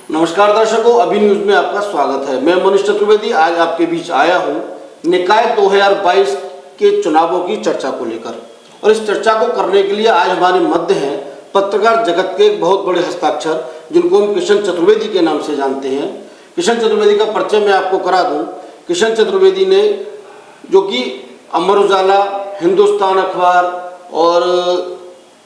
नमस्कार दर्शकों, अभी न्यूज में आपका स्वागत है। मैं मनीष चतुर्वेदी आज आपके बीच आया हूं निकाय 2022 के चुनावों की चर्चा को लेकर। और इस चर्चा को करने के लिए आज हमारे मध्य हैं पत्रकार जगत के एक बहुत बड़े हस्ताक्षर, जिनको हम किशन चतुर्वेदी के नाम से जानते हैं। किशन चतुर्वेदी का परिचय मैं आपको करा दूं। किशन चतुर्वेदी ने, जो कि अमर उजाला, हिंदुस्तान अखबार और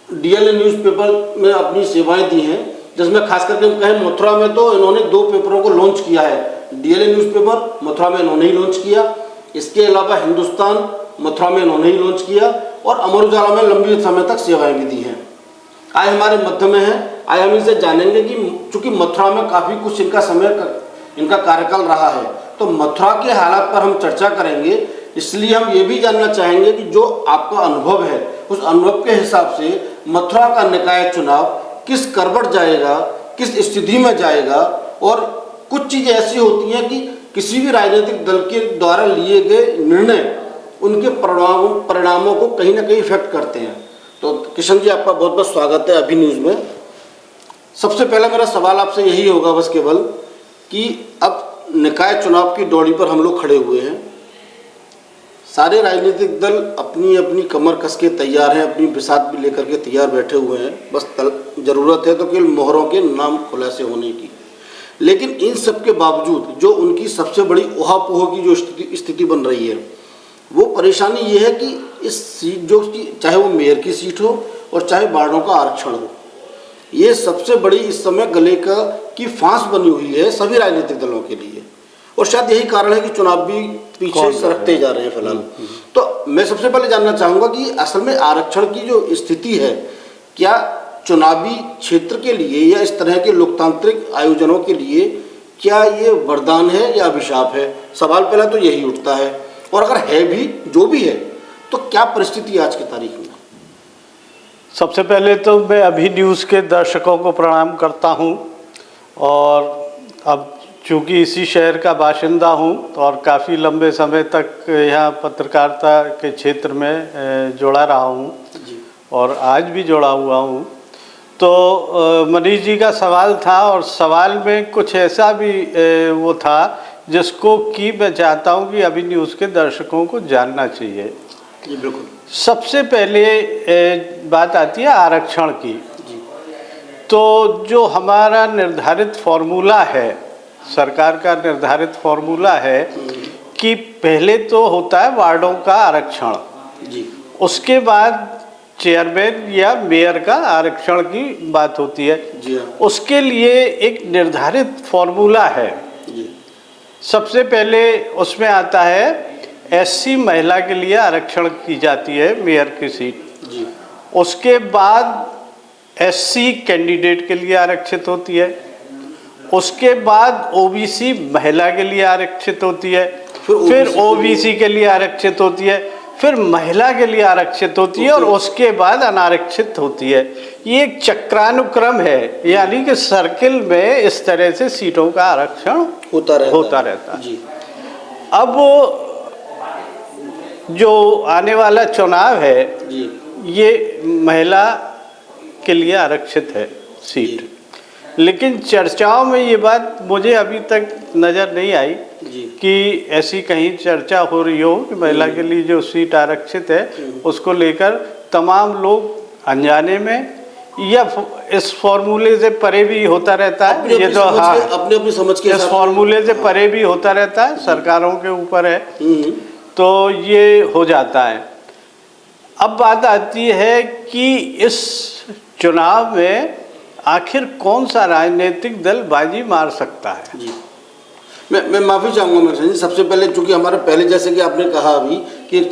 डीएलए न्यूज़पेपर में अपनी सेवाएं दी हैं, जिसमें खास करके हम कहें मथुरा में तो इन्होंने 2 पेपरों को लॉन्च किया है। डीएलए न्यूज़पेपर मथुरा में इन्होंने ही लॉन्च किया, इसके अलावा हिंदुस्तान मथुरा में इन्होंने ही लॉन्च किया और अमर उजाला में लंबी समय तक सेवाएं भी दी हैं। आज हमारे मध्य में है, आज हम इनसे जानेंगे कि चूंकि मथुरा में काफ़ी कुछ इनका कार्यकाल रहा है, तो मथुरा के हालात पर हम चर्चा करेंगे। इसलिए हम ये भी जानना चाहेंगे कि जो आपका अनुभव है, उस अनुभव के हिसाब से मथुरा का निकाय चुनाव किस करवट जाएगा, किस स्थिति में जाएगा। और कुछ चीज़ें ऐसी होती हैं कि किसी भी राजनीतिक दल के द्वारा लिए गए निर्णय उनके परिणामों को कहीं ना कहीं इफेक्ट करते हैं। तो किशन जी, आपका बहुत बहुत स्वागत है अभी न्यूज़ में। सबसे पहला मेरा सवाल आपसे यही होगा बस केवल कि अब निकाय चुनाव की डोरी पर हम लोग खड़े हुए हैं। सारे राजनीतिक दल अपनी अपनी कमर कस के तैयार हैं, अपनी बिसात भी लेकर के तैयार बैठे हुए हैं। बस ज़रूरत है तो केवल मोहरों के नाम खुलासे होने की। लेकिन इन सब के बावजूद जो उनकी सबसे बड़ी उहापोह की जो स्थिति बन रही है, वो परेशानी ये है कि इस सीट जो कि चाहे वो मेयर की सीट हो और चाहे वार्डों का आरक्षण हो, ये सबसे बड़ी इस समय गले की फांस बनी हुई है सभी राजनीतिक दलों के लिए। और शायद यही कारण है कि चुनाव भी पीछे सरकते जा रहे हैं फिलहाल। तो मैं सबसे पहले जानना चाहूँगा कि असल में आरक्षण की जो स्थिति है, क्या चुनावी क्षेत्र के लिए या इस तरह के लोकतांत्रिक आयोजनों के लिए क्या ये वरदान है या अभिशाप है? सवाल पहला तो यही उठता है। और अगर है भी, जो भी है, तो क्या परिस्थिति आज की तारीख में? सबसे पहले तो मैं अभी न्यूज़ के दर्शकों को प्रणाम करता हूं। और अब चूँकि इसी शहर का बाशिंदा हूं और काफ़ी लंबे समय तक यहाँ पत्रकारिता के क्षेत्र में जुड़ा रहा हूं और आज भी जुड़ा हुआ हूं, तो मनीष जी का सवाल था और सवाल में कुछ ऐसा भी वो था जिसको कि मैं चाहता हूं कि अभी न्यूज़ के दर्शकों को जानना चाहिए। जी बिल्कुल। सबसे पहले बात आती है आरक्षण की। तो जो हमारा निर्धारित फॉर्मूला है, सरकार का निर्धारित फॉर्मूला है कि पहले तो होता है वार्डों का आरक्षण, उसके बाद चेयरमैन या मेयर का आरक्षण की बात होती है। उसके लिए एक निर्धारित फॉर्मूला है। सबसे पहले उसमें आता है एससी महिला के लिए आरक्षण की जाती है मेयर की सीट। उसके बाद एससी कैंडिडेट के लिए आरक्षित होती है। उसके बाद ओबीसी महिला के लिए आरक्षित होती है, फिर ओबीसी के लिए आरक्षित होती है, फिर महिला के लिए आरक्षित होती है और उसके बाद अनारक्षित होती है। ये एक चक्रानुक्रम है, यानी कि सर्किल में इस तरह से सीटों का आरक्षण होता रहता है। अब जो आने वाला चुनाव है, ये महिला के लिए आरक्षित है सीट। लेकिन चर्चाओं में ये बात मुझे अभी तक नज़र नहीं आई कि ऐसी कहीं चर्चा हो रही हो कि महिला के लिए जो सीट आरक्षित है उसको लेकर तमाम लोग अनजाने में या इस फॉर्मूले से परे भी होता रहता है। ये तो हाँ, अपनी समझ के इस फॉर्मूले से परे भी होता रहता है, सरकारों के ऊपर है, तो ये हो जाता है। अब बात आती है कि इस चुनाव में आखिर कौन सा राजनीतिक दल बाजी मार सकता है। जी, मैं माफ़ी चाहूँगा मिश्रा जी। सबसे पहले चूँकि हमारे पहले जैसे कि आपने कहा अभी कि एक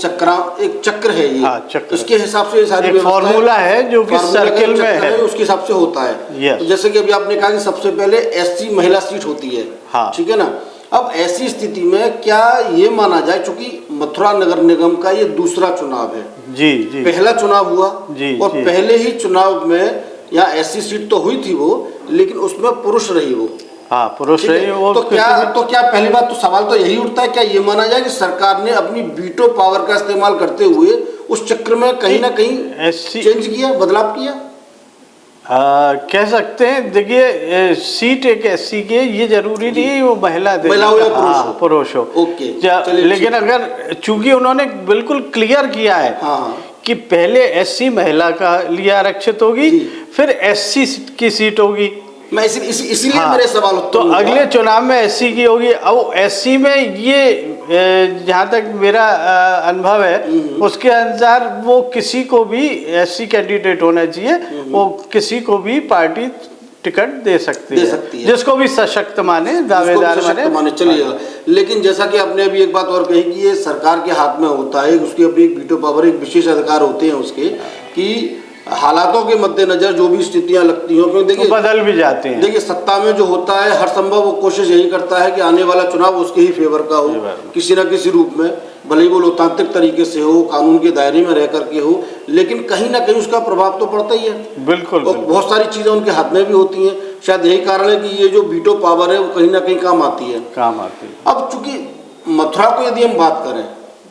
चक्र है ये। हाँ, चक्र। उसके हिसाब से ये सारी फॉर्मूला है जो कि सर्किल में है, उसके हिसाब से होता है। तो जैसे कि अभी आपने कहा कि सबसे पहले एससी महिला सीट होती है, हाँ, ठीक है ना। अब ऐसी स्थिति में क्या ये माना जाए, चूँकि मथुरा नगर निगम का ये दूसरा चुनाव है, जी जी, पहला चुनाव हुआ और जी। पहले ही चुनाव में यहाँ ऐसी सीट तो हुई थी वो, लेकिन उसमें पुरुष रही वो। हाँ, पुरुष रही वो। तो क्या पहली बात तो सवाल तो यही उठता है, क्या ये माना जाए कि सरकार ने अपनी वीटो पावर का इस्तेमाल करते हुए उस चक्र में कहीं ना कहीं चेंज किया, बदलाव किया? कह सकते हैं। देखिए सीट एक एससी की है, ये जरूरी नहीं है वो महिला दे, महिला हो या पुरुष हाँ, हो। पुरुष हो। ओके, चलिए, लेकिन अगर चूंकि उन्होंने बिल्कुल क्लियर किया है हाँ, कि पहले एससी महिला का लिए आरक्षित होगी, जी। फिर एससी की सीट होगी। मैं इसीलिए हाँ, मेरे सवाल तो अगले चुनाव में एससी की होगी। अब एससी में ये जहाँ तक मेरा अनुभव है उसके अनुसार वो किसी को भी एससी कैंडिडेट होना चाहिए, वो किसी को भी पार्टी टिकट दे सकती है, जिसको भी सशक्त माने, दावेदार माने। चलिएगा, लेकिन जैसा कि आपने अभी एक बात और कही कि ये सरकार के हाथ में होता है, उसकी अपनी एक वीटो पावर, एक विशेष अधिकार होते हैं उसके, कि हालातों के मद्देनजर जो भी स्थितियां लगती हो, क्योंकि देखिए बदल भी जाते हैं। देखिए सत्ता में जो होता है हर संभव वो कोशिश यही करता है कि आने वाला चुनाव उसके ही फेवर का हो, किसी न किसी रूप में, भले ही वो लोकतांत्रिक तरीके से हो, कानून के दायरे में रह करके हो, लेकिन कहीं ना कहीं उसका प्रभाव तो पड़ता ही है। बिल्कुल, और बहुत सारी चीज़ें उनके हाथ में भी होती हैं। शायद यही कारण है कि ये जो वीटो पावर है वो कहीं ना कहीं काम आती है। अब चूंकि मथुरा को यदि हम बात करें,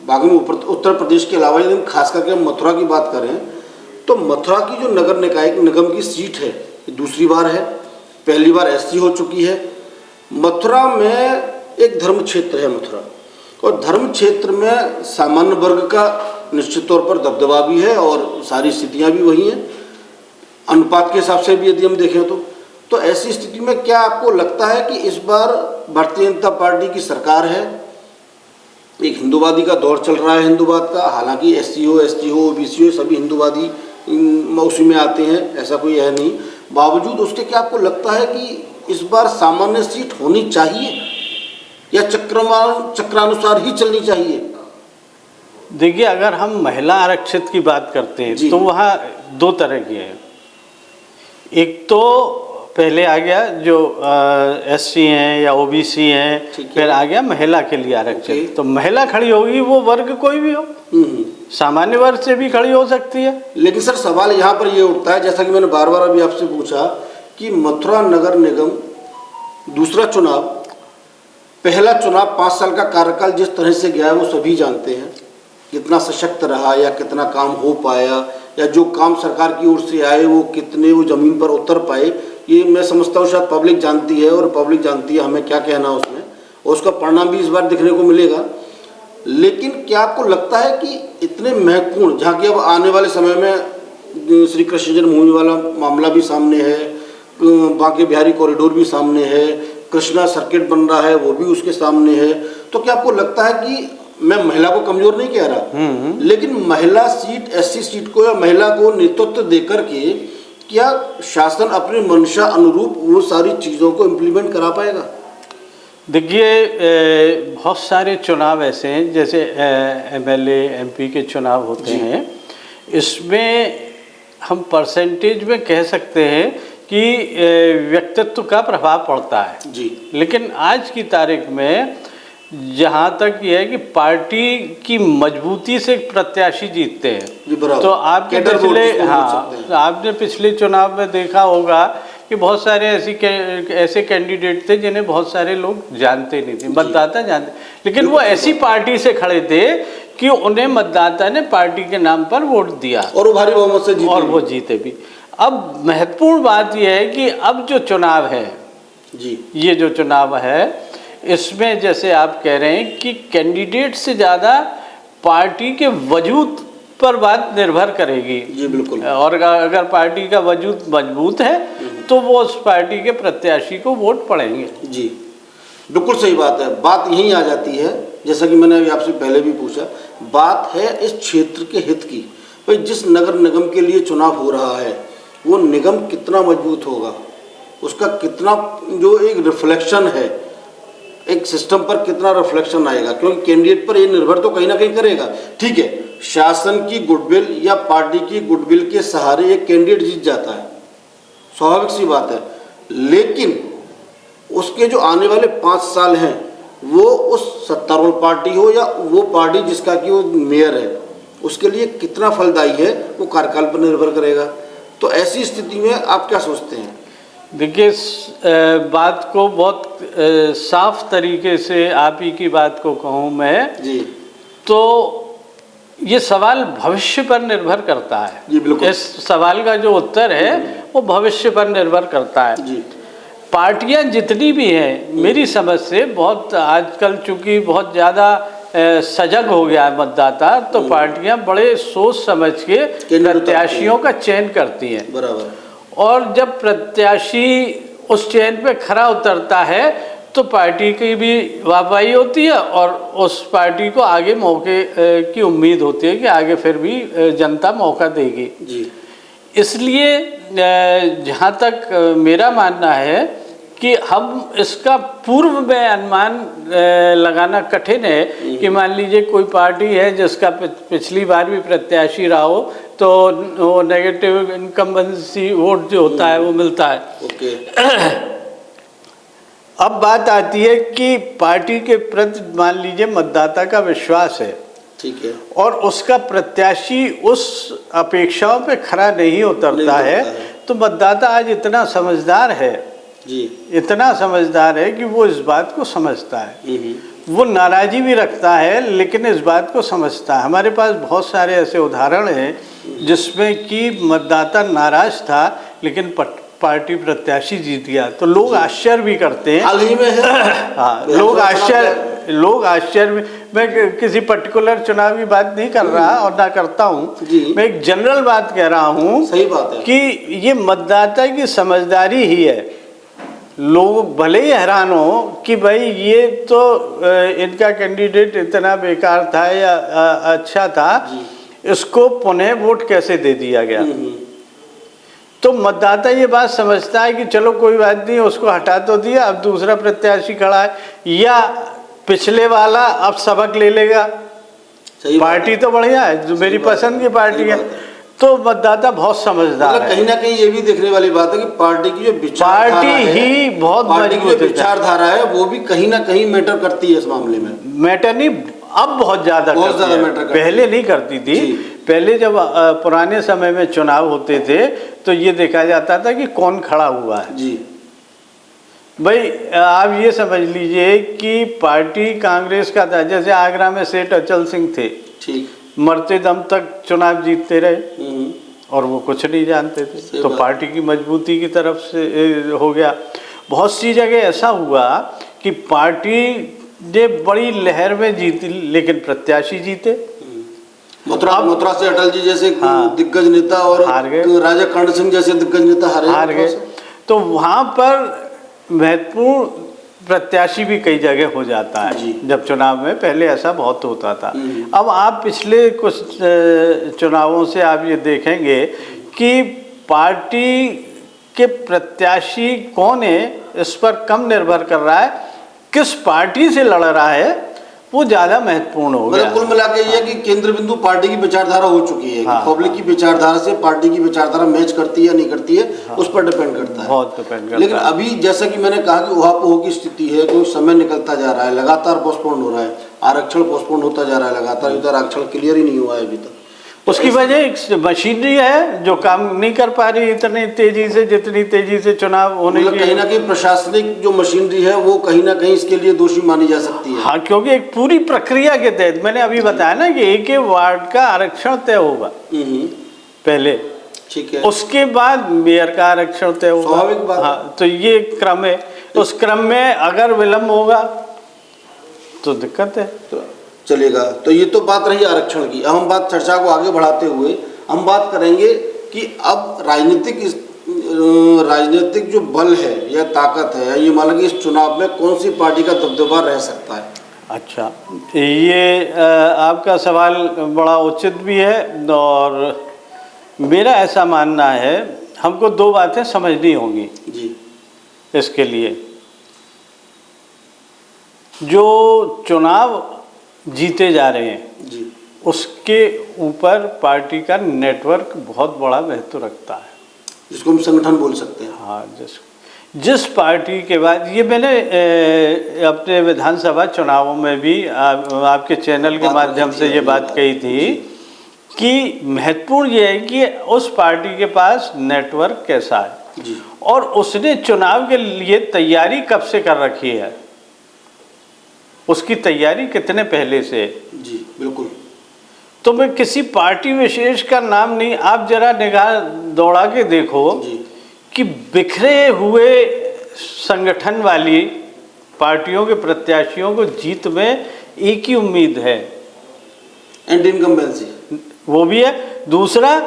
बाकी में उत्तर प्रदेश के अलावा यदि हम खास करके हम मथुरा की बात करें, तो मथुरा की जो नगर निकाय निगम की सीट है ये दूसरी बार है, पहली बार एससी हो चुकी है। मथुरा में एक धर्म क्षेत्र है मथुरा, और धर्म क्षेत्र में सामान्य वर्ग का निश्चित तौर पर दबदबा भी है और सारी स्थितियां भी वही हैं अनुपात के हिसाब से भी यदि हम देखें तो ऐसी स्थिति में क्या आपको लगता है कि इस बार भारतीय जनता पार्टी की सरकार है, एक हिंदूवादी का दौर चल रहा है हिंदूवाद का, हालांकि एससी हो, एसटी हो, ओबीसी हो, सभी हिंदूवादी उसी में आते हैं, ऐसा कोई है नहीं, बावजूद उसके क्या आपको लगता है कि इस बार सामान्य सीट होनी चाहिए या चक्रानुसार ही चलनी चाहिए? देखिए, अगर हम महिला आरक्षित की बात करते हैं तो वहाँ दो तरह की है। एक तो पहले आ गया जो एससी हैं या ओबीसी हैं, फिर आ गया महिला के लिए आरक्षित। तो महिला खड़ी होगी, वो वर्ग कोई भी हो, सामान्य वर्ग से भी खड़ी हो सकती है। लेकिन सर सवाल यहाँ पर ये उठता है, जैसा कि मैंने बार बार अभी आपसे पूछा कि मथुरा नगर निगम दूसरा चुनाव, पहला चुनाव 5 साल का कार्यकाल जिस तरह से गया है वो सभी जानते हैं, कितना सशक्त रहा या कितना काम हो पाया, या जो काम सरकार की ओर से आए वो कितने वो ज़मीन पर उतर पाए, ये मैं समझता हूँ शायद पब्लिक जानती है, और पब्लिक जानती है हमें क्या कहना उसमें, और उसका परिणाम भी इस बार दिखने को मिलेगा। लेकिन क्या आपको लगता है कि इतने महत्वपूर्ण, जहाँ की अब आने वाले समय में श्री कृष्ण जन्मभूमि वाला मामला भी सामने है, बांके बिहारी कॉरिडोर भी सामने है, कृष्णा सर्किट बन रहा है वो भी उसके सामने है, तो क्या आपको लगता है कि, मैं महिला को कमजोर नहीं कह रहा, लेकिन महिला सीट, एससी सीट को या महिला को नेतृत्व देकर के क्या शासन अपने मंशा अनुरूप वो सारी चीज़ों को इम्प्लीमेंट करा पाएगा? देखिए, बहुत सारे चुनाव ऐसे हैं, जैसे एमएलए एमपी के चुनाव होते हैं, इसमें हम परसेंटेज में कह सकते हैं कि व्यक्तित्व का प्रभाव पड़ता है जी। लेकिन आज की तारीख में जहाँ तक ये है कि पार्टी की मजबूती से प्रत्याशी जीतते हैं। तो आपके आपने पिछले चुनाव में देखा होगा कि बहुत सारे ऐसे कैंडिडेट थे जिन्हें बहुत सारे लोग जानते नहीं थे, मतदाता जानते, लेकिन वो ऐसी पार्टी से खड़े थे कि उन्हें मतदाता ने पार्टी के नाम पर वोट दिया और वो भारी बहुमत से जीते, और वो जीते भी। अब महत्वपूर्ण बात यह है कि अब जो चुनाव है जी, ये जो चुनाव है, इसमें जैसे आप कह रहे हैं कि कैंडिडेट से ज़्यादा पार्टी के वजूद पर बात निर्भर करेगी। जी बिल्कुल। और अगर पार्टी का वजूद मजबूत है तो वो उस पार्टी के प्रत्याशी को वोट पड़ेंगे। जी बिल्कुल सही बात है। बात यहीं आ जाती है, जैसा कि मैंने अभी आपसे पहले भी पूछा, बात है इस क्षेत्र के हित की। भाई जिस नगर निगम के लिए चुनाव हो रहा है वो निगम कितना मजबूत होगा, उसका कितना जो एक रिफ्लेक्शन है, एक सिस्टम पर कितना रिफ्लेक्शन आएगा, क्योंकि कैंडिडेट पर ये निर्भर तो कहीं ना कहीं करेगा। ठीक है, शासन की गुडविल या पार्टी की गुडविल के सहारे एक कैंडिडेट जीत जाता है, स्वाभाविक सी बात है, लेकिन उसके जो आने वाले 5 साल हैं वो उस सत्तारूढ़ पार्टी हो या वो पार्टी जिसका कि वो मेयर है उसके लिए कितना फलदायी है वो कार्यकाल पर निर्भर करेगा। तो ऐसी स्थिति में आप क्या सोचते हैं? देखिए, बात को बहुत साफ तरीके से आप ही की बात को कहूँ मैं जी, तो ये सवाल भविष्य पर निर्भर करता है। जी बिल्कुल। इस सवाल का जो उत्तर है वो भविष्य पर निर्भर करता है। जी। पार्टियां जितनी भी हैं, मेरी समझ से बहुत आजकल चूंकि बहुत ज़्यादा सजग हो गया है मतदाता, तो पार्टियां बड़े सोच समझ के प्रत्याशियों का चयन करती हैं। बराबर। और जब प्रत्याशी उस चयन पे खरा उतरता है तो पार्टी की भी वाहवाही होती है और उस पार्टी को आगे मौके की उम्मीद होती है कि आगे फिर भी जनता मौका देगी। जी। इसलिए जहाँ तक मेरा मानना है कि हम इसका पूर्व में अनुमान लगाना कठिन है कि मान लीजिए कोई पार्टी है जिसका पिछली बार भी प्रत्याशी रहा हो तो वो नेगेटिव इनकम्बेंसी वोट जो होता है वो मिलता है। ओके। अब बात आती है कि पार्टी के प्रति मान लीजिए मतदाता का विश्वास है, ठीक है, और उसका प्रत्याशी उस अपेक्षाओं पे खरा नहीं उतरता है, तो मतदाता आज इतना समझदार है जी, इतना समझदार है कि वो इस बात को समझता है। वो नाराज़ी भी रखता है लेकिन इस बात को समझता है। हमारे पास बहुत सारे ऐसे उदाहरण हैं जिसमें कि मतदाता नाराज़ था लेकिन पार्टी प्रत्याशी जीत गया, तो लोग आश्चर्य भी करते हैं। हाल ही में है। हाँ, लोग आश्चर्य मैं किसी पर्टिकुलर चुनाव की बात नहीं कर रहा और ना करता हूँ, मैं एक जनरल बात कह रहा हूँ। सही बात है कि ये मतदाता की समझदारी ही है। लोग भले ही हैरान हो कि भाई ये तो इनका कैंडिडेट इतना बेकार था या अच्छा था, इसको पुनः वोट कैसे दे दिया गया। तो मतदाता ये बात समझता है कि चलो कोई बात नहीं, उसको हटा तो दिया, अब दूसरा प्रत्याशी खड़ा है, या पिछले वाला अब सबक ले लेगा, पार्टी तो बढ़िया है, जो मेरी पसंद की पार्टी है। तो मतदाता बहुत समझदार है। कहीं ना कहीं ये भी देखने वाली बात है कि पार्टी की जो विचारधारा है वो भी कहीं ना कहीं मैटर करती है इस मामले में। मैटर नहीं, अब बहुत ज़्यादा मैटर, पहले नहीं करती थी। पहले जब पुराने समय में चुनाव होते थे तो ये देखा जाता था कि कौन खड़ा हुआ है। जी भाई आप ये समझ लीजिए कि पार्टी कांग्रेस का था, जैसे आगरा में सेठ अचल सिंह थे, ठीक, मरते दम तक चुनाव जीतते रहे और वो कुछ नहीं जानते थे, तो पार्टी की मजबूती की तरफ से हो गया। बहुत सी जगह ऐसा हुआ कि पार्टी ने बड़ी लहर में जीती लेकिन प्रत्याशी जीते। मथुरा से अटल जी जैसे दिग्गज नेता और राजा कर्ण सिंह जैसे दिग्गज नेता हार गए। तो वहाँ पर महत्वपूर्ण प्रत्याशी भी कई जगह हो जाता है जब चुनाव में, पहले ऐसा बहुत होता था। अब आप पिछले कुछ चुनावों से आप ये देखेंगे कि पार्टी के प्रत्याशी कौन है इस पर कम निर्भर कर रहा है, किस पार्टी से लड़ रहा है वो ज़्यादा महत्वपूर्ण हो गया। कुल मिला के ये कि केंद्र बिंदु पार्टी की विचारधारा हो चुकी है। पब्लिक की विचारधारा से पार्टी की विचारधारा मैच करती है या नहीं करती है, उस पर डिपेंड करता है, बहुत डिपेंड करता है। लेकिन अभी जैसा कि मैंने कहा कि उहापोह की स्थिति है, कोई समय निकलता जा रहा है, लगातार पोस्टपोन हो रहा है, आरक्षण पोस्टपोन होता जा रहा है लगातार, इधर आरक्षण क्लियर ही नहीं हुआ है अभी तक। उसकी वजह एक मशीनरी है जो काम नहीं कर पा रही इतनी तेजी से जितनी तेजी से चुनाव होने की। कहीं ना कहीं प्रशासनिक जो मशीनरी है वो कहीं ना कहीं इसके लिए दोषी मानी जा सकती है। हाँ, क्योंकि एक पूरी प्रक्रिया के तहत मैंने अभी बताया ना कि एक वार्ड का आरक्षण तय होगा पहले, ठीक है, उसके बाद मेयर का आरक्षण तय होगा, स्वाभाविक बात। हाँ, तो ये क्रम है। उस क्रम में अगर विलम्ब होगा तो दिक्कत है। चलेगा। तो ये तो बात रही आरक्षण की। अब हम बात चर्चा को आगे बढ़ाते हुए हम बात करेंगे कि अब राजनीतिक जो बल है या ताकत है, ये मान लीजिए इस चुनाव में कौन सी पार्टी का दबदबा रह सकता है। अच्छा, ये आपका सवाल बड़ा उचित भी है और मेरा ऐसा मानना है हमको दो बातें समझनी होंगी जी इसके लिए। जो चुनाव जीते जा रहे हैं जी, उसके ऊपर पार्टी का नेटवर्क बहुत बड़ा महत्व रखता है, जिसको हम संगठन बोल सकते हैं। हाँ, जिस पार्टी के बाद ये मैंने अपने विधानसभा चुनावों में भी आपके चैनल के माध्यम से ये बात कही थी कि महत्वपूर्ण ये है कि उस पार्टी के पास नेटवर्क कैसा है जी, और उसने चुनाव के लिए तैयारी कब से कर रखी है, उसकी तैयारी कितने पहले से। जी बिल्कुल। तो मैं किसी पार्टी विशेष का नाम नहीं, आप जरा निगाह दौड़ा के देखो कि बिखरे हुए संगठन वाली पार्टियों के प्रत्याशियों को जीत में एक ही उम्मीद है, एंटी इनकम्बेंसी, वो भी है। दूसरा,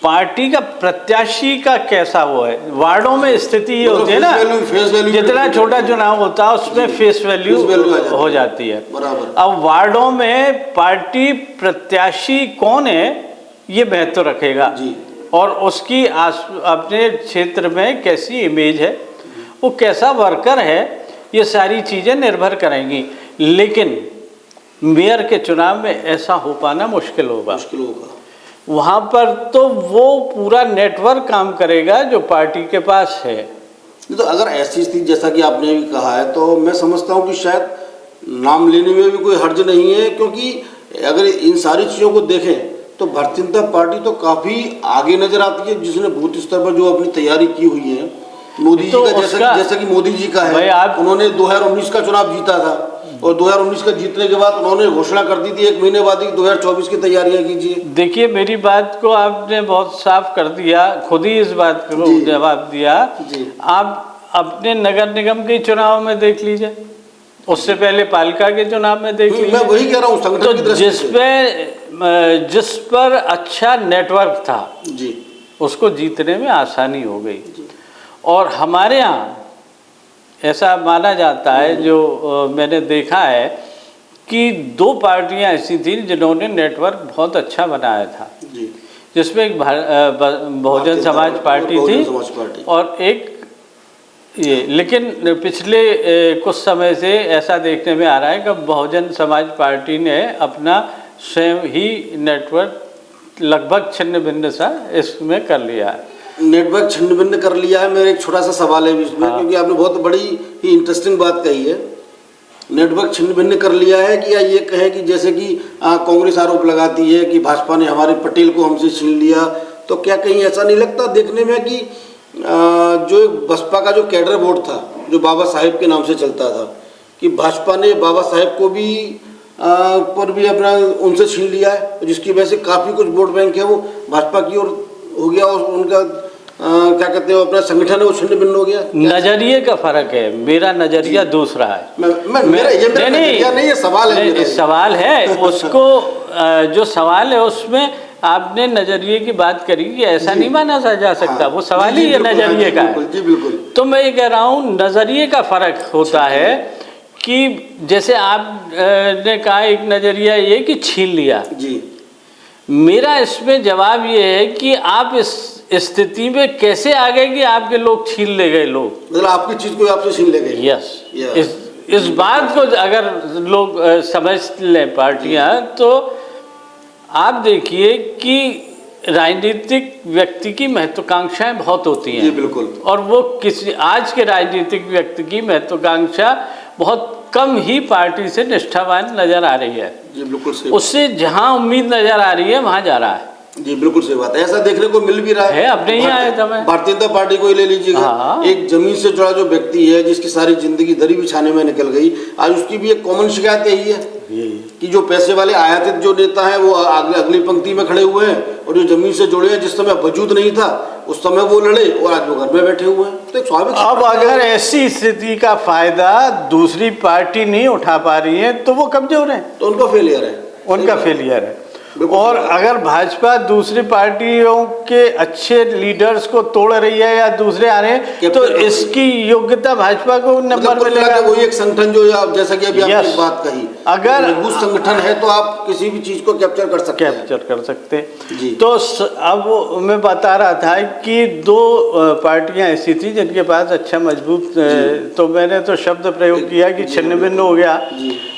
पार्टी का प्रत्याशी का कैसा वो है। वार्डों में स्थिति ये होती है ना, जितना छोटा चुनाव होता है उसमें फेस वैल्यू हो जाती है। अब वार्डों में पार्टी प्रत्याशी कौन है ये महत्व रखेगा और उसकी अपने क्षेत्र में कैसी इमेज है, वो कैसा वर्कर है, ये सारी चीज़ें निर्भर करेंगी। लेकिन मेयर के चुनाव में ऐसा हो पाना मुश्किल होगा। वहाँ पर तो वो पूरा नेटवर्क काम करेगा जो पार्टी के पास है। तो अगर ऐसी स्थिति जैसा कि आपने भी कहा है, तो मैं समझता हूँ कि शायद नाम लेने में भी कोई हर्ज नहीं है, क्योंकि अगर इन सारी चीज़ों को देखें तो भारतीय जनता पार्टी तो काफ़ी आगे नजर आती है, जिसने बूथ स्तर पर जो अपनी तैयारी की हुई है। मोदी जी का जैसा कि मोदी जी का है, उन्होंने 2019 का चुनाव जीता था और 2019 का जीतने के बाद उन्होंने घोषणा कर दी थी 1 महीने बाद ही 2024 की तैयारियां कीजिए। देखिए, मेरी बात को आपने बहुत साफ कर दिया, खुद ही इस बात को जवाब दिया। आप अपने नगर निगम के चुनाव में देख लीजिए, उससे पहले पालिका के चुनाव में देख लीजिए। मैं वही कह रहा हूँ, संगठन की दृष्टि से जिस पर अच्छा नेटवर्क था उसको जीतने में आसानी हो गई। और हमारे यहाँ ऐसा माना जाता है, जो मैंने देखा है, कि 2 पार्टियां ऐसी थी जिन्होंने नेटवर्क बहुत अच्छा बनाया था, जिसमें एक बहुजन समाज पार्टी थी और एक ये। लेकिन पिछले कुछ समय से ऐसा देखने में आ रहा है कि बहुजन समाज पार्टी ने अपना स्वयं ही नेटवर्क लगभग छिन्न भिन्न सा इसमें कर लिया है। नेटवर्क छिन्न भिन्न कर लिया है। मेरा एक छोटा सा सवाल है इसमें, क्योंकि आपने बहुत बड़ी ही इंटरेस्टिंग बात कही है। नेटवर्क छिन्न भिन्न कर लिया है कि या ये कहें कि जैसे कि कांग्रेस आरोप लगाती है कि भाजपा ने हमारे पटेल को हमसे छीन लिया, तो क्या कहीं ऐसा नहीं लगता देखने में कि जो बसपा का जो कैडर बोर्ड था, जो बाबा साहेब के नाम से चलता था, कि भाजपा ने बाबा साहेब को भी पर भी अपना उनसे छीन लिया है, जिसकी वजह से काफ़ी कुछ वोट बैंक है वो भाजपा की ओर हो गया और उनका क्या कहते हैं अपना संगठन है वो छिन्न भिन्न हो गया। नजरिए का फर्क है, मेरा नजरिया दूसरा है। मेरा नहीं है, सवाल है, सवाल है उसको जो सवाल है उसमें आपने नजरिए की बात करी कि ऐसा नहीं माना जा सकता, वो सवाल ही नजरिए का है। जी बिल्कुल। तो मैं ये कह रहा हूँ नजरिए का फर्क होता है कि जैसे आप ने कहा एक नजरिया ये कि छीन लिया जी, मेरा इसमें जवाब ये है कि आप इस स्थिति में कैसे आ गए कि आपके लोग छीन ले गए, लोग मतलब आपकी चीज को आपसे छीन ले गए। यस, इस बात को अगर लोग समझ लें पार्टियां, तो आप देखिए कि राजनीतिक व्यक्ति की महत्वाकांक्षाएं बहुत होती हैं। जी बिल्कुल। और वो किसी आज के राजनीतिक व्यक्ति की महत्वाकांक्षा बहुत कम ही पार्टी से निष्ठावान नजर आ रही है। जी बिल्कुल सही। उससे जहां उम्मीद नजर आ रही है वहां जा रहा है। जी बिल्कुल सही बात है, ऐसा देखने को मिल भी रहा है। अपने ही आया था मैं, भारतीय जनता पार्टी को ही ले लीजिएगा। एक जमीन से जुड़ा जो व्यक्ति है, जिसकी सारी जिंदगी दरी बिछाने में निकल गई, आज उसकी भी एक कॉमन शिकायत यही है कि जो पैसे वाले आयातित जो नेता है वो अगली पंक्ति में खड़े हुए हैं, और जो जमीन से जुड़े हैं जिस समय वजूद नहीं था उस समय वो लड़े और आज वो घर में बैठे हुए हैं। तो एक स्वाभाविक, अब अगर ऐसी स्थिति का फायदा दूसरी पार्टी नहीं उठा पा रही है तो वो कमजोर है, तो उनका फेलियर है, उनका फेलियर है। और अगर भाजपा दूसरी पार्टियों के अच्छे लीडर्स को तोड़ रही है या दूसरे आ रहे हैं, तो इसकी योग्यता भाजपा को नंबर मिलेगा। वही एक संगठन जो आप जैसा कि अभी आपने बात कही, अगर मजबूत संगठन है तो आप किसी भी चीज को कैप्चर कर सकते हैं। तो अब मैं बता रहा था कि 2 पार्टियां ऐसी थी जिनके पास अच्छा मजबूत, तो मैंने तो शब्द प्रयोग किया कि छिन्न भिन्न हो गया,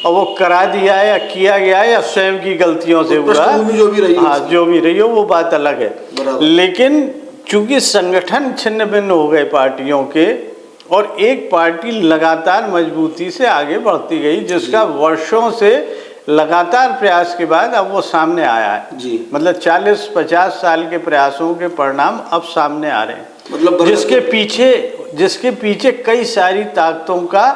और वो करा दिया या किया गया या स्वयं की गलतियों से हुआ, जो भी रही, हाँ जो भी रही हो वो बात अलग है। लेकिन चूंकि संगठन छिन्न भिन्न हो गए पार्टियों के, और एक पार्टी लगातार मजबूती से आगे बढ़ती गई, जिसका वर्षों से लगातार प्रयास के बाद अब वो सामने आया है जी। मतलब 40-50 साल के प्रयासों के परिणाम अब सामने आ रहे हैं, मतलब जिसके पीछे कई सारी ताकतों का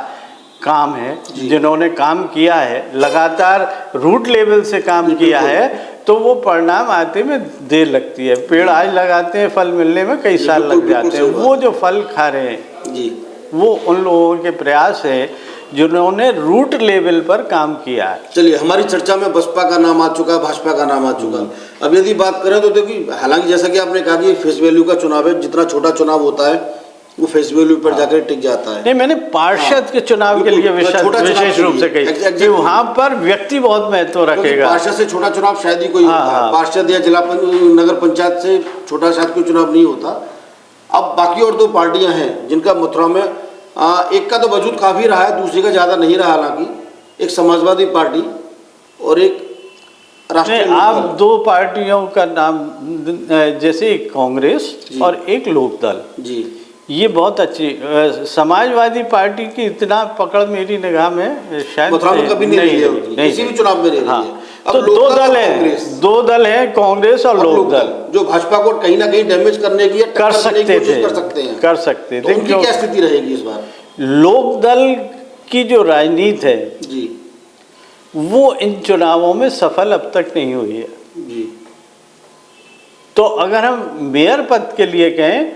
काम है, जिन्होंने काम किया है, लगातार रूट लेवल से काम किया है, तो वो परिणाम आते में देर लगती है। पेड़ आज लगाते हैं, फल मिलने में कई साल लग जाते हैं। वो जो फल खा रहे हैं जी, वो उन लोगों के प्रयास है जिन्होंने रूट लेवल पर काम किया है। चलिए, हमारी चर्चा में बसपा का नाम आ चुका है, भाजपा का नाम आ चुका है। अब यदि बात करें तो देखिए, हालांकि जैसा कि आपने कहा कि फेस वैल्यू का चुनाव है, जितना छोटा चुनाव होता है वो फेस वैल्यू पर जाकर टिक जाता है। नहीं, मैंने पार्षद के चुनाव के लिए विशेष रूप से कही कि वहाँ पर व्यक्ति बहुत महत्व रखेगा। पार्षद से छोटा चुनाव शायद ही कोई होता है। पार्षद या जिला नगर पंचायत से छोटा शायद कोई चुनाव नहीं होता। अब बाकी और दो पार्टियां हैं जिनका मथुरा में एक का तो वजूद काफ़ी रहा है, दूसरी का ज़्यादा नहीं रहा। हालांकि एक समाजवादी पार्टी और एक राष्ट्रीय। आप दो पार्टियों का नाम, जैसे एक कांग्रेस और एक लोकदल जी, ये बहुत अच्छी। समाजवादी पार्टी की इतना पकड़ मेरी निगाह में शायद कभी नहीं रही है, किसी भी चुनाव में नहीं रही है। तो दो दल है, कांग्रेस और लोकदल, जो भाजपा को कहीं ना कहीं डैमेज करने की कर सकते थे। तो उनकी क्या स्थिति रहेगी इस बार? लोकदल की जो राजनीति है जी, वो इन चुनावों में सफल अब तक नहीं हुई है जी। तो अगर हम मेयर पद के लिए कहें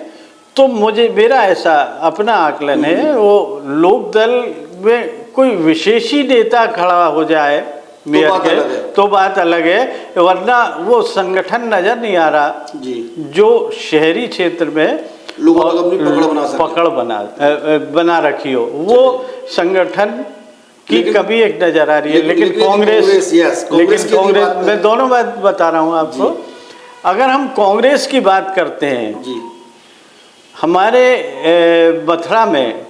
तो मेरा ऐसा अपना आकलन है, वो लोकदल में कोई विशेषी नेता खड़ा हो जाए मेयर के तो बात अलग है, वरना वो संगठन नजर नहीं आ रहा जी, जो शहरी क्षेत्र में लोगों तक अपनी पकड़ बना रखी हो, वो संगठन की कभी एक नजर आ रही है। लेकिन कांग्रेस मैं दोनों बात बता रहा हूँ आपको। अगर हम कांग्रेस की बात करते हैं जी, हमारे मथुरा में,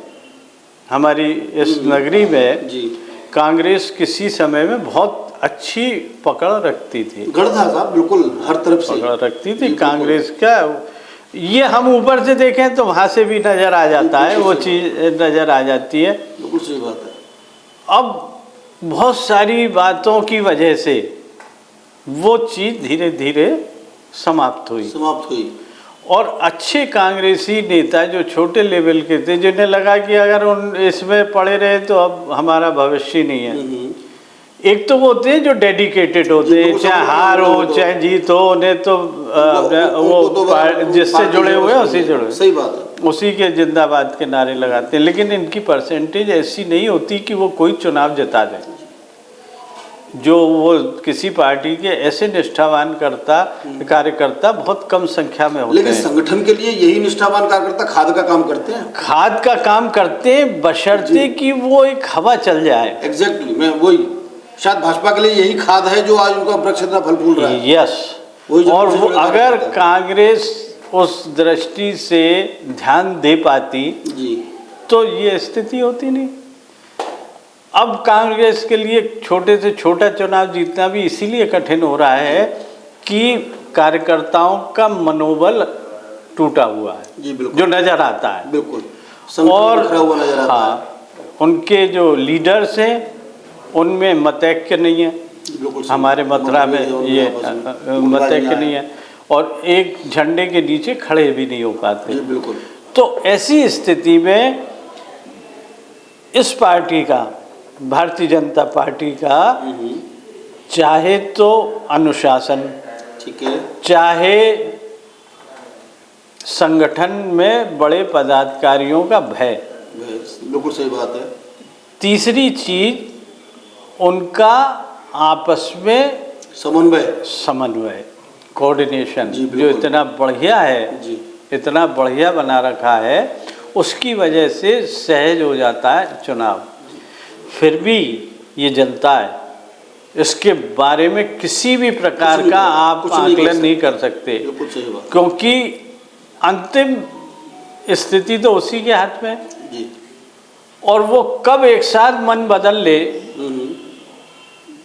हमारी इस नगरी में जी, कांग्रेस किसी समय में बहुत अच्छी पकड़ रखती थी। गढ़ था साहब, बिल्कुल हर तरफ से पकड़ रखती थी कांग्रेस का। ये हम ऊपर से देखें तो वहाँ से भी नज़र आ जाता है, वो चीज़ नज़र आ जाती है। बिल्कुल सही बात है। अब बहुत सारी बातों की वजह से वो चीज़ धीरे धीरे समाप्त हुई और अच्छे कांग्रेसी नेता जो छोटे लेवल के थे, जिन्हें लगा कि अगर उन इसमें पड़े रहे तो अब हमारा भविष्य नहीं है। एक तो वो होते हैं जो डेडिकेटेड होते हैं, चाहे हार हो चाहे जीत हो, उन्हें तो वो जिससे जुड़े हुए हैं उसी जुड़े, सही बात है, उसी के जिंदाबाद के नारे लगाते हैं। लेकिन इनकी परसेंटेज ऐसी नहीं होती कि वो कोई चुनाव जिता दें। जो वो किसी पार्टी के ऐसे निष्ठावान कार्यकर्ता बहुत कम संख्या में होते हैं। लेकिन संगठन के लिए यही निष्ठावान कार्यकर्ता खाद का काम करते हैं। खाद का काम करते हैं, बशर्ते कि वो एक हवा चल जाए। एग्जैक्टली, मैं वही, शायद भाजपा के लिए यही खाद है जो आज उनका वृक्ष इतना फल फूल रहा है। यस, और वो अगर कांग्रेस उस दृष्टि से ध्यान दे पाती जी, तो ये स्थिति होती नहीं। अब कांग्रेस के लिए छोटे से छोटा चुनाव जीतना भी इसीलिए कठिन हो रहा है कि कार्यकर्ताओं का मनोबल टूटा हुआ है जी, जो नजर आता है। बिल्कुल, और उनके जो लीडर्स हैं उनमें मतैक्य नहीं है। हमारे मथुरा में ये मतैक्य नहीं है और एक झंडे के नीचे खड़े भी नहीं हो पाते। बिल्कुल। तो ऐसी स्थिति में इस पार्टी का, भारतीय जनता पार्टी का, चाहे तो अनुशासन, ठीक है, चाहे संगठन में बड़े पदाधिकारियों का भय, बिल्कुल सही बात है। तीसरी चीज उनका आपस में समन्वय, कोऑर्डिनेशन जो इतना बढ़िया है जी, इतना बढ़िया बना रखा है, उसकी वजह से सहज हो जाता है चुनाव। फिर भी ये जनता है, इसके बारे में किसी भी प्रकार का आप आकलन नहीं कर सकते, क्योंकि अंतिम स्थिति तो उसी के हाथ में जी। और वो कब एक साथ मन बदल ले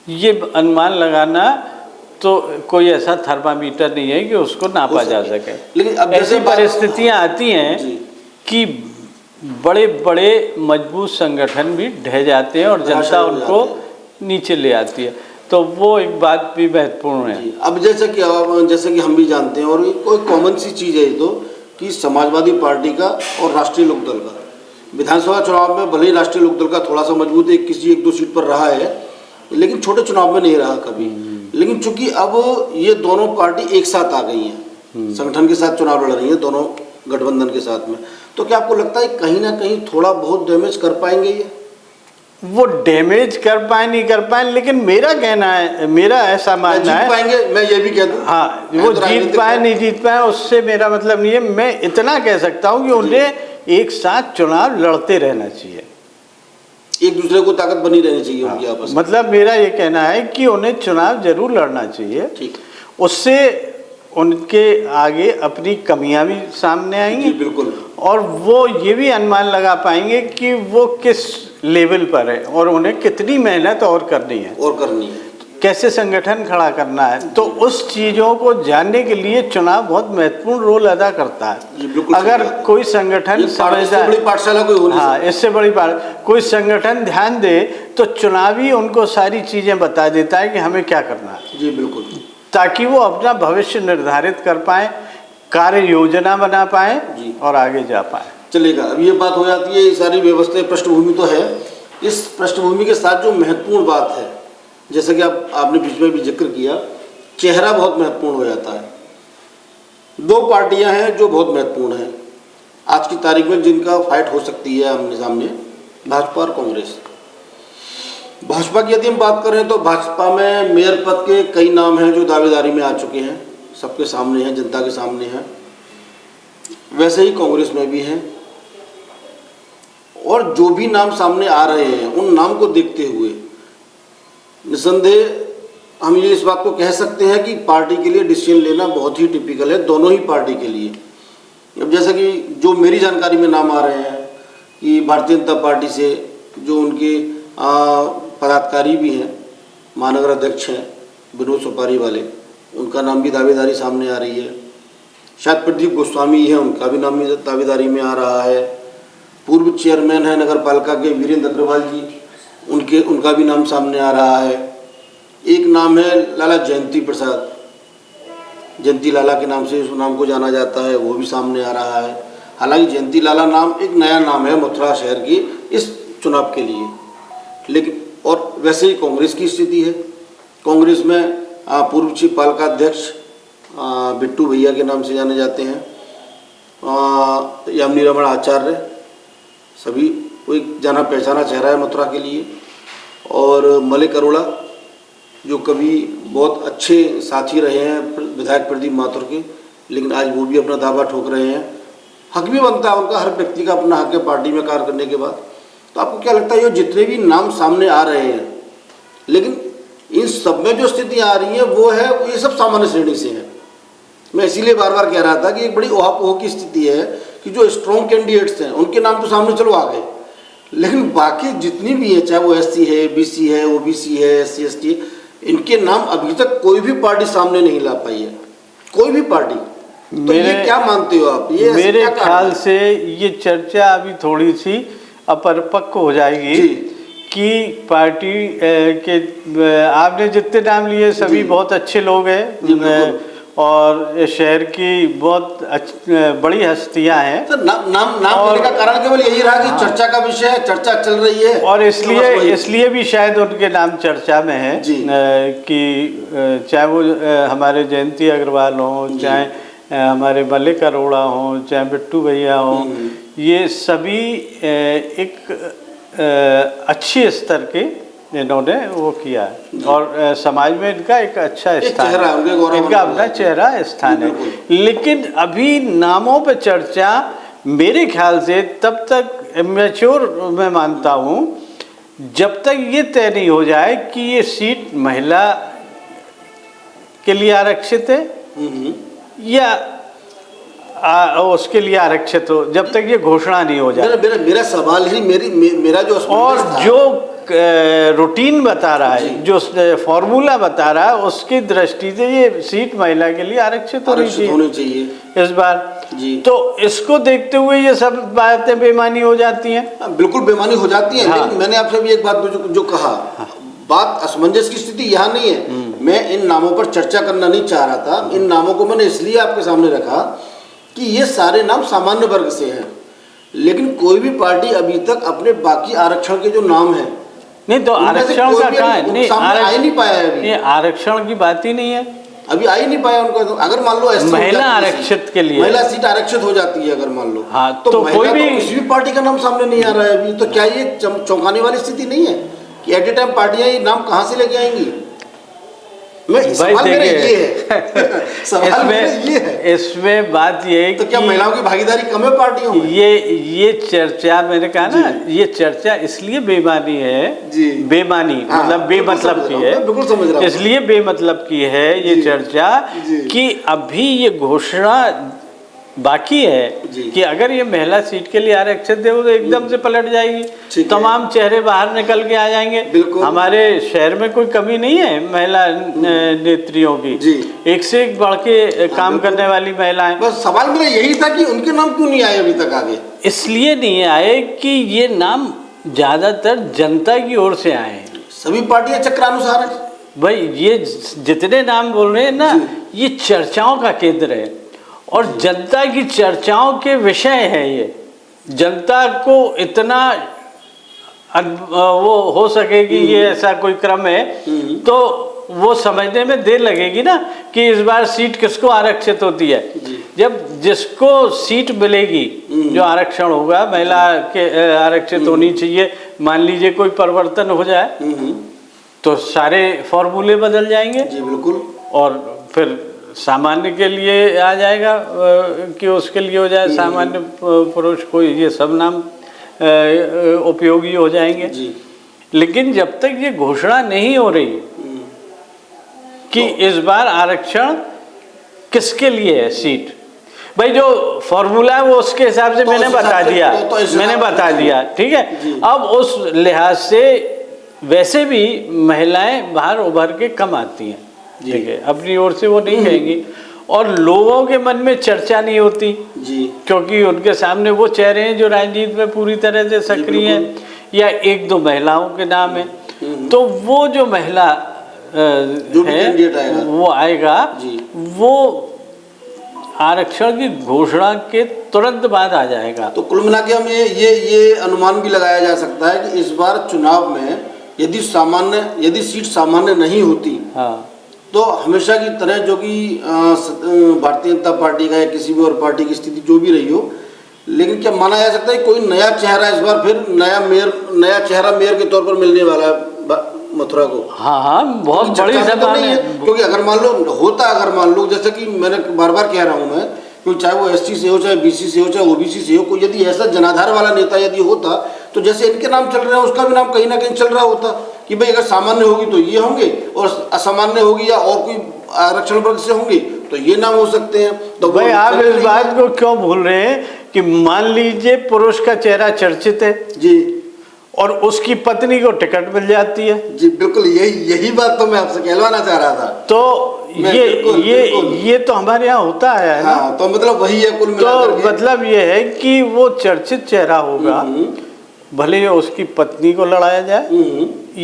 ये अनुमान लगाना तो कोई ऐसा थर्मामीटर नहीं है कि उसको नापा जा सके। लेकिन अब ऐसी परिस्थितियां आती हैं कि बड़े बड़े मजबूत संगठन भी ढह जाते हैं और जनता उनको नीचे ले आती है, तो वो एक बात भी महत्वपूर्ण है। अब जैसे कि हम भी जानते हैं और कोई कॉमन सी चीज़ है तो कि समाजवादी पार्टी का और राष्ट्रीय लोकदल का विधानसभा चुनाव में भले ही राष्ट्रीय लोकदल का थोड़ा सा मजबूत है, किसी एक दो सीट पर रहा है, लेकिन छोटे चुनाव में नहीं रहा कभी। लेकिन चूंकि अब ये दोनों पार्टी एक साथ आ गई हैं, संगठन के साथ चुनाव लड़ रही है दोनों गठबंधन के साथ में, तो क्या आपको लगता है कहीं ना कहीं थोड़ा बहुत डैमेज कर पाएंगे ये? वो डैमेज कर पाए नहीं कर पाए, लेकिन मेरा कहना है, मेरा ऐसा मानना है, जीत पाएंगे, मैं ये भी कह दूं। हाँ, वो जीत पाए नहीं जीत पाए उससे मेरा मतलब नहीं है। मैं इतना कह सकता हूँ कि उन्हें एक साथ चुनाव लड़ते रहना चाहिए, एक दूसरे को ताकत बनी रहनी चाहिए उनकी आपस में। मतलब मेरा ये कहना है कि उन्हें चुनाव जरूर लड़ना चाहिए, ठीक, उससे उनके आगे अपनी कमियां भी सामने आएंगी, बिल्कुल, और वो ये भी अनुमान लगा पाएंगे कि वो किस लेवल पर है और उन्हें कितनी मेहनत और करनी है, कैसे संगठन खड़ा करना है। तो उस चीज़ों को जानने के लिए चुनाव बहुत महत्वपूर्ण रोल अदा करता है। अगर कोई संगठन समझदार, बड़ी पाठशाला कोई होनी, हाँ, इससे बड़ी कोई संगठन ध्यान दे तो चुनावी उनको सारी चीज़ें बता देता है कि हमें क्या करना है। जी बिल्कुल, ताकि वो अपना भविष्य निर्धारित कर पाए, कार्य योजना बना पाए और आगे जा पाए। चलेगा। अब ये बात हो जाती है, ये सारी व्यवस्था पृष्ठभूमि तो है, इस पृष्ठभूमि के साथ जो महत्वपूर्ण बात है, जैसे कि आपने बीच में भी जिक्र किया, चेहरा बहुत महत्वपूर्ण हो जाता है। दो पार्टियां हैं जो बहुत महत्वपूर्ण हैं आज की तारीख में, जिनका फाइट हो सकती है आमने सामने, भाजपा और कांग्रेस। भाजपा की यदि हम बात करें तो भाजपा में मेयर पद के कई नाम हैं जो दावेदारी में आ चुके हैं, सबके सामने हैं, जनता के सामने हैं। वैसे ही कांग्रेस में भी हैं, और जो भी नाम सामने आ रहे हैं उन नाम को देखते हुए निसंदेह हम ये इस बात को कह सकते हैं कि पार्टी के लिए डिसीजन लेना बहुत ही टिपिकल है, दोनों ही पार्टी के लिए। अब जैसे कि जो मेरी जानकारी में नाम आ रहे हैं कि भारतीय जनता पार्टी से जो उनके पदाधिकारी भी हैं, महानगर अध्यक्ष हैं विनोद सुपारी वाले, उनका नाम भी दावेदारी सामने आ रही है। शायद प्रदीप गोस्वामी है, उनका भी नाम दावेदारी में आ रहा है। पूर्व चेयरमैन है नगर पालिका के वीरेंद्र अग्रवाल जी, उनका भी नाम सामने आ रहा है। एक नाम है लाला जयंती प्रसाद, जयंती लाला के नाम से उस नाम को जाना जाता है, वो भी सामने आ रहा है। हालांकि जयंती लाला नाम एक नया नाम है मथुरा शहर की इस चुनाव के लिए, लेकिन और वैसे ही कांग्रेस की स्थिति है। कांग्रेस में पूर्व चीफ पालिका अध्यक्ष बिट्टू भैया के नाम से जाने जाते हैं, यामिनी रमण आचार्य, सभी कोई जाना पहचाना चेहरा है मथुरा के लिए। और मलिक अरोड़ा जो कभी बहुत अच्छे साथी रहे हैं विधायक प्रदीप माथुर के, लेकिन आज वो भी अपना दावा ठोक रहे हैं। हक भी बनता है उनका, हर व्यक्ति का अपना हक है पार्टी में कार्य करने के बाद। तो आपको क्या लगता है ये जितने भी नाम सामने आ रहे हैं, लेकिन इन सब में जो स्थिति आ रही है वो है, ये सब सामान्य श्रेणी से है। मैं इसीलिए बार बार कह रहा था कि एक बड़ी ओहापोह की स्थिति है कि जो स्ट्रॉन्ग कैंडिडेट्स हैं उनके नाम तो सामने चलो आ गए, लेकिन बाकी जितनी भी है, चाहे वो एससी है, बीसी है, ओबीसी है, एससी एसटी, इनके नाम अभी तक कोई भी पार्टी सामने नहीं ला पाई है, कोई भी पार्टी। तो ये क्या मानते हो आप? ये मेरे ख्याल से ये चर्चा अभी थोड़ी सी अपरिपक्व हो जाएगी कि पार्टी के आपने जितने नाम लिए सभी बहुत अच्छे लोग हैं और शहर की बहुत बड़ी हस्तियां हैं। तो नाम लेने का कारण केवल यही रहा कि चर्चा का विषय है, चर्चा चल रही है, और इसलिए भी शायद उनके नाम चर्चा में है कि चाहे वो हमारे जयंती अग्रवाल हों, चाहे हमारे मलिक अरोड़ा हों, चाहे बिट्टू भैया हों, ये सभी एक अच्छे स्तर के इन्होंने वो किया है और समाज में इनका एक अच्छा स्थान है, इनका अपना चेहरा स्थान है। लेकिन अभी नामों पे चर्चा मेरे ख्याल से तब तक इमेच्योर मैं मानता हूँ जब तक ये तय नहीं हो जाए कि ये सीट महिला के लिए आरक्षित है या उसके लिए आरक्षित हो, जब तक ये घोषणा नहीं हो जाए। मेरा सवाल ही मेरा जो और जो रूटीन बता रहा है, जो फॉर्मूला बता रहा है, उसकी दृष्टि से ये सीट महिला के लिए आरक्षित होनी चाहिए इस बार जी। तो इसको देखते हुए ये सब बातें बेमानी हो जाती हैं। बिल्कुल बेमानी हो जाती हैं। लेकिन मैंने आपसे भी एक बात जो कहा, बात असमंजस की स्थिति यहाँ नहीं है। मैं इन नामों पर चर्चा करना नहीं चाह रहा था। इन नामों को मैंने इसलिए आपके सामने रखा कि ये सारे नाम सामान्य वर्ग से हैं, लेकिन कोई भी पार्टी अभी तक अपने बाकी आरक्षण के जो नाम हैं नहीं तो उनमें से आरक्षण कोई का भी कहाँ है? नहीं सामने आ ही नहीं पाया है अभी। ये आरक्षण की बात ही नहीं है, अभी आ ही नहीं पाया उनका। तो अगर मान लो SC महिला आरक्षित के लिए, महिला सीट आरक्षित हो जाती है अगर मान लो, हाँ, तो तो महिला कोई भी तो किसी भी पार्टी का नाम सामने नहीं आ रहा है अभी। तो क्या ये चौंकाने वाली स्थिति नहीं है कि एट ए टाइम पार्टियां ये नाम कहाँ से लेके आएंगी? सवाल मेरा ये है सवाल मेरा ये है, इसमें बात ये है तो क्या कि महिलाओं की भागीदारी कम है पार्टियों में? ये चर्चा मैंने कहा ना, ये चर्चा इसलिए बेमानी है जी। बेमानी हाँ, मतलब बेमतलब की है, बिल्कुल समझ रहा हूँ। इसलिए बेमतलब की है ये जी। चर्चा जी। कि अभी ये घोषणा बाकी है जी। कि अगर ये महिला सीट के लिए आरक्षित दे तो एकदम से पलट जाएगी, ठीक है। तमाम चेहरे बाहर निकल के आ जाएंगे। बिल्कुल। हमारे शहर में कोई कमी नहीं है महिला नेत्रियों की, जी। एक से एक बढ़ के काम बिल्कुल। करने वाली महिलाएं। बस सवाल मेरा यही था कि उनके नाम क्यों नहीं आए अभी तक आगे? इसलिए नहीं आए कि ये नाम ज्यादातर जनता की ओर से आए हैं। सभी पार्टियां चक्रानुसार है भाई ये जितने नाम बोल रहे हैं ना, ये चर्चाओं का केंद्र है और जनता की चर्चाओं के विषय है ये। जनता को इतना वो हो सके कि ये ऐसा कोई क्रम है तो वो समझने में देर लगेगी ना कि इस बार सीट किसको आरक्षित होती है। जब जिसको सीट मिलेगी, जो आरक्षण होगा महिला के आरक्षित होनी चाहिए, मान लीजिए कोई परिवर्तन हो जाए तो सारे फॉर्मूले बदल जाएंगे। जी बिल्कुल। और फिर सामान्य के लिए आ जाएगा कि उसके लिए हो जाए, सामान्य पुरुष को ये सब नाम उपयोगी हो जाएंगे। जी। लेकिन जब तक ये घोषणा नहीं हो रही कि इस बार आरक्षण किसके लिए है सीट, भाई जो फॉर्मूला है वो उसके हिसाब से मैंने बता दिया, मैंने बता दिया, ठीक है। अब उस लिहाज से वैसे भी महिलाएं बाहर उभर के कम आती हैं, ठीक है, अपनी ओर से वो नहीं कहेंगी और लोगों के मन में चर्चा नहीं होती जी, क्योंकि उनके सामने वो चेहरे हैं जो राजनीति में पूरी तरह से सक्रिय हैं या एक दो महिलाओं के नाम है। तो वो जो महिला है वो आएगा, वो आरक्षण की घोषणा के तुरंत बाद आ जाएगा। तो कुल मिला के हम ये अनुमान भी लगाया जा सकता है कि इस बार चुनाव में यदि सीट सामान्य नहीं होती, हाँ, तो हमेशा की तरह जो कि भारतीय जनता पार्टी का या किसी भी और पार्टी की स्थिति जो भी रही हो, लेकिन क्या माना जा सकता है कोई नया चेहरा इस बार फिर नया चेहरा मेयर के तौर पर मिलने वाला है मथुरा को? हाँ हाँ, बहुत बड़ी संभावना है। क्योंकि अगर मान लो जैसे कि मैंने बार बार कह रहा हूँ मैं, क्योंकि चाहे वो SC से हो, चाहे BC से हो, चाहे OBC से हो, कोई यदि ऐसा जनाधार वाला नेता यदि होता तो जैसे इनके नाम चल रहे हैं उसका भी नाम कहीं ना कहीं चल रहा होता कि भाई अगर सामान्य होगी तो ये होंगे और असामान्य होगी या और कोई आरक्षण वर्ग से होंगे तो ये नाम हो सकते हैं। तो भाई आप इस बात को क्यों भूल रहे हैं कि मान लीजिए पुरुष का चेहरा चर्चित है जी और उसकी पत्नी को टिकट मिल जाती है जी, बिल्कुल यही बात तो मैं आपसे कहलवाना चाह रहा था। तो ये तो हमारे यहाँ होता है ना। हाँ, तो मतलब वही है कुल मिलाकर के। तो मतलब ये है कि वो चर्चित चेहरा होगा, भले उसकी पत्नी को लड़ाया जाए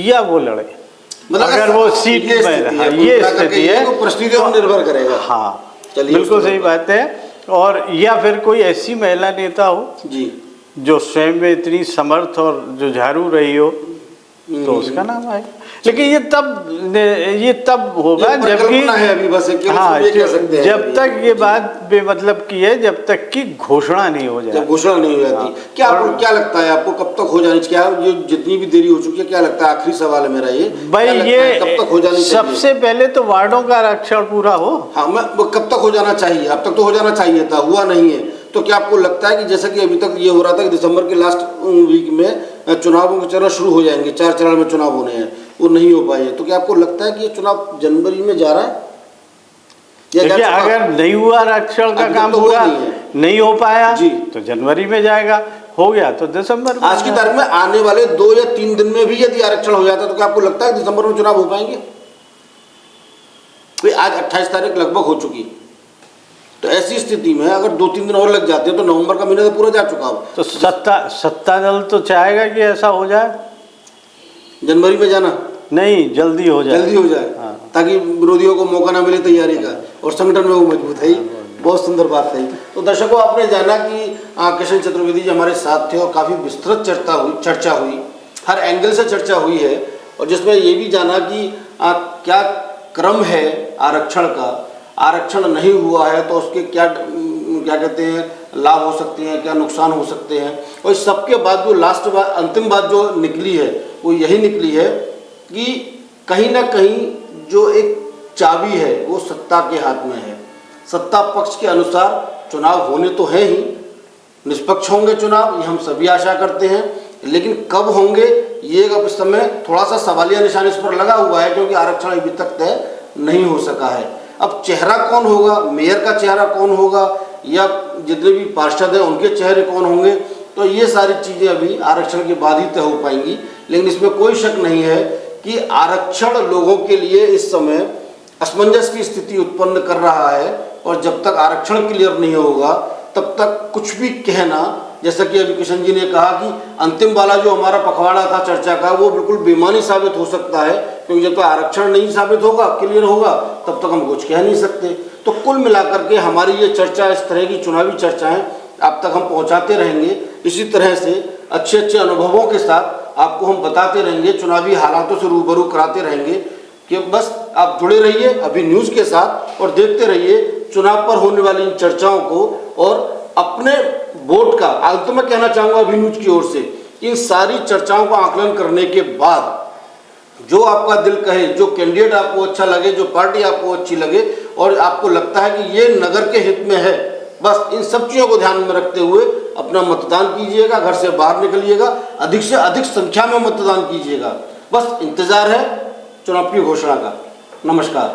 या वो लड़े, मतलब अगर वो सीट में ये स्थिति है, परिस्थितियों पर निर्भर करेगा। हाँ, बिल्कुल सही बात है। और या फिर कोई ऐसी महिला नेता हो जी जो स्वयं में इतनी समर्थ और जुझारू रही हो तो उसका नाम आए। लेकिन ये तब होगा जबकि हाँ, जब तक ये बात बेमतलब की है, जब तक कि घोषणा नहीं हो जाती। घोषणा नहीं हो जाती। क्या लगता है आपको कब तक हो जानी चाहिए? क्या ये जितनी भी देरी हो चुकी है, क्या लगता है? आखिरी सवाल है मेरा ये भाई, ये कब तक हो जानी चाहिए? सबसे पहले तो वार्डों का आरक्षण पूरा हो। हाँ, कब तक हो जाना चाहिए? अब तक तो हो जाना चाहिए था, हुआ नहीं है। तो क्या आपको लगता है कि जैसा कि अभी तक ये हो रहा था कि दिसंबर के लास्ट वीक में चुनावों के चरण शुरू हो जाएंगे, 4 चरण में चुनाव होने हैं, वो नहीं हो पाए, तो क्या आपको लगता है कि ये चुनाव जनवरी में जा रहा है? देखिए, अगर नहीं हुआ आरक्षण का काम पूरा नहीं हो पाया जी तो जनवरी में जाएगा, हो गया तो दिसंबर में। आज की तारीख में आने वाले 2 या 3 दिन में भी यदि आरक्षण हो जाता तो क्या आपको लगता है दिसंबर में चुनाव हो पाएंगे? आज 28 तारीख लगभग हो चुकी, तो ऐसी स्थिति में अगर 2-3 दिन और लग जाते हैं तो नवंबर का महीना तो पूरा जा चुका हो। तो सत्ता दल तो चाहेगा कि ऐसा हो जाए, जनवरी में जाना नहीं, जल्दी हो जाए। हाँ। ताकि विरोधियों को मौका ना मिले तैयारी का और संगठन में वो मजबूत है। बहुत सुंदर बात है। तो दर्शकों, आपने जाना कि किशन चतुर्वेदी जी हमारे साथ थे और काफ़ी विस्तृत चर्चा हुई। हर एंगल से चर्चा हुई है और जिसमें ये भी जाना कि क्या क्रम है आरक्षण का, आरक्षण नहीं हुआ है तो उसके क्या क्या कहते हैं लाभ हो सकते हैं, क्या नुकसान हो सकते हैं। और इस सबके बाद जो लास्ट बात, अंतिम बात जो निकली है वो यही निकली है कि कहीं ना कहीं जो एक चाबी है वो सत्ता के हाथ में है। सत्ता पक्ष के अनुसार चुनाव होने तो है ही, निष्पक्ष होंगे चुनाव, ये हम सभी आशा करते हैं, लेकिन कब होंगे ये अब इस समय थोड़ा सा सवालिया निशान इस पर लगा हुआ है, क्योंकि आरक्षण अभी तक तय नहीं हो सका है। अब चेहरा कौन होगा, मेयर का चेहरा कौन होगा या जितने भी पार्षद हैं उनके चेहरे कौन होंगे, तो ये सारी चीज़ें अभी आरक्षण के बाद ही तय हो पाएंगी। लेकिन इसमें कोई शक नहीं है कि आरक्षण लोगों के लिए इस समय असमंजस की स्थिति उत्पन्न कर रहा है और जब तक आरक्षण क्लियर नहीं होगा तब तक कुछ भी कहना, जैसा कि अभी किशन जी ने कहा कि अंतिम वाला जो हमारा पखवाड़ा था चर्चा का वो बिल्कुल बेईमानी साबित हो सकता है, क्योंकि जब तक आरक्षण नहीं साबित होगा, क्लियर होगा, तब तक हम कुछ कह नहीं सकते। तो कुल मिलाकर के हमारी ये चर्चा, इस तरह की चुनावी चर्चाएं अब तक हम पहुंचाते रहेंगे। इसी तरह से अच्छे अच्छे अनुभवों के साथ आपको हम बताते रहेंगे, चुनावी हालातों से रूबरू कराते रहेंगे कि बस आप जुड़े रहिए अभी न्यूज़ के साथ और देखते रहिए चुनाव पर होने वाली इन चर्चाओं को। और अपने वोट का आज तो मैं कहना चाहूँगा अभी न्यूज़ की ओर से, इन सारी चर्चाओं का आकलन करने के बाद जो आपका दिल कहे, जो कैंडिडेट आपको अच्छा लगे, जो पार्टी आपको अच्छी लगे और आपको लगता है कि ये नगर के हित में है, बस इन सब चीज़ों को ध्यान में रखते हुए अपना मतदान कीजिएगा, घर से बाहर निकलिएगा, अधिक से अधिक संख्या में मतदान कीजिएगा। बस इंतज़ार है चुनाव की घोषणा का। नमस्कार।